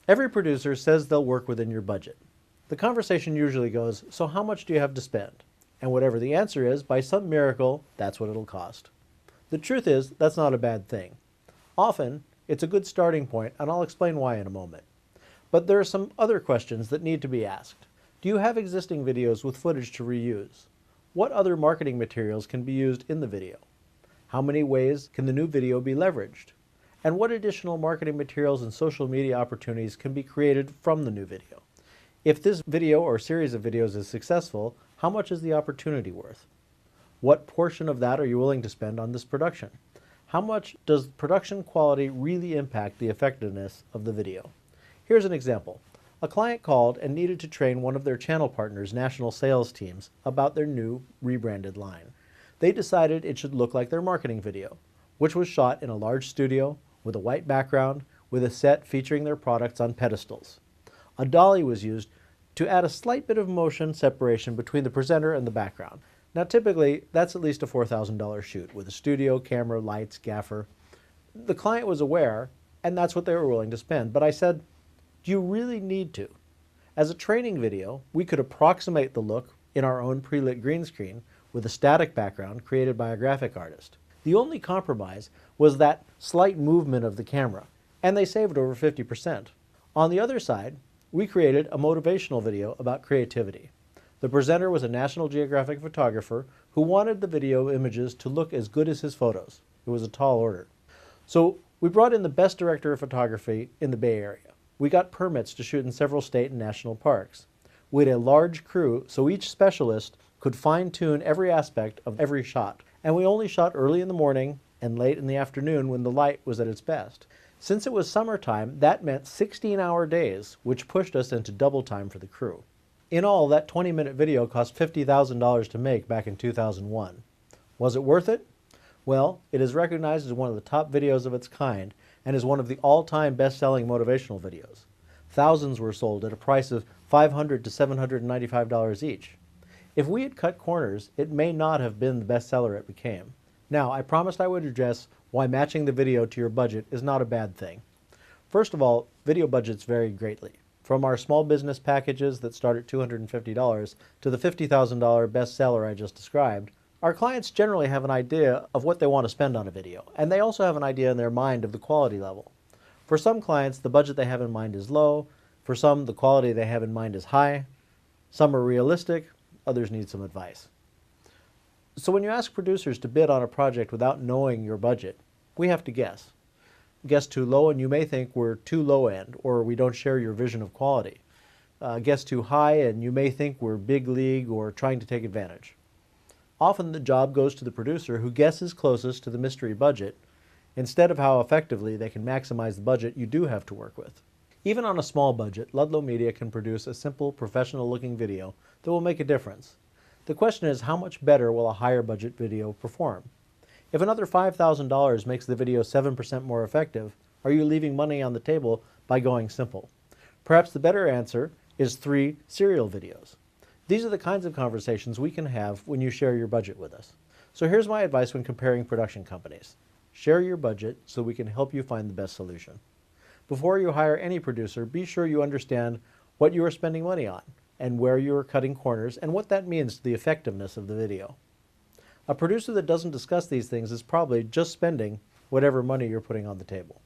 Every producer says they'll work within your budget. The conversation usually goes, so how much do you have to spend? And whatever the answer is, by some miracle, that's what it'll cost. The truth is, that's not a bad thing. Often, it's a good starting point, and I'll explain why in a moment. But there are some other questions that need to be asked. Do you have existing videos with footage to reuse? What other marketing materials can be used in the video? How many ways can the new video be leveraged? And what additional marketing materials and social media opportunities can be created from the new video? If this video or series of videos is successful, how much is the opportunity worth? What portion of that are you willing to spend on this production? How much does production quality really impact the effectiveness of the video? Here's an example. A client called and needed to train one of their channel partners' national sales teams about their new rebranded line. They decided it should look like their marketing video, which was shot in a large studio with a white background with a set featuring their products on pedestals. A dolly was used to add a slight bit of motion separation between the presenter and the background. Now typically, that's at least a $4,000 shoot with a studio, camera, lights, gaffer. The client was aware, and that's what they were willing to spend. But I said, do you really need to? As a training video, we could approximate the look in our own pre-lit green screen with a static background created by a graphic artist. The only compromise was that slight movement of the camera, and they saved over 50%. On the other side, we created a motivational video about creativity. The presenter was a National Geographic photographer who wanted the video images to look as good as his photos. It was a tall order. So we brought in the best director of photography in the Bay Area. We got permits to shoot in several state and national parks. We had a large crew, so each specialist could fine-tune every aspect of every shot. And we only shot early in the morning and late in the afternoon when the light was at its best. Since it was summertime, that meant 16-hour days, which pushed us into double time for the crew. In all, that 20-minute video cost $50,000 to make back in 2001. Was it worth it? Well, it is recognized as one of the top videos of its kind and is one of the all-time best-selling motivational videos. Thousands were sold at a price of $500 to $795 each. If we had cut corners, it may not have been the bestseller it became. Now, I promised I would address why matching the video to your budget is not a bad thing. First of all, video budgets vary greatly. From our small business packages that start at $250 to the $50,000 bestseller I just described, our clients generally have an idea of what they want to spend on a video, and they also have an idea in their mind of the quality level. For some clients, the budget they have in mind is low. For some, the quality they have in mind is high. Some are realistic, others need some advice. So when you ask producers to bid on a project without knowing your budget, we have to guess. Guess too low and you may think we're too low end or we don't share your vision of quality. Guess too high and you may think we're big league or trying to take advantage. Often the job goes to the producer who guesses closest to the mystery budget instead of how effectively they can maximize the budget you do have to work with. Even on a small budget, Ludlow Media can produce a simple, professional-looking video that will make a difference. The question is, how much better will a higher budget video perform? If another $5,000 makes the video 7% more effective, are you leaving money on the table by going simple? Perhaps the better answer is 3 serial videos. These are the kinds of conversations we can have when you share your budget with us. So here's my advice when comparing production companies. Share your budget so we can help you find the best solution. Before you hire any producer, be sure you understand what you are spending money on and where you are cutting corners and what that means to the effectiveness of the video. A producer that doesn't discuss these things is probably just spending whatever money you're putting on the table.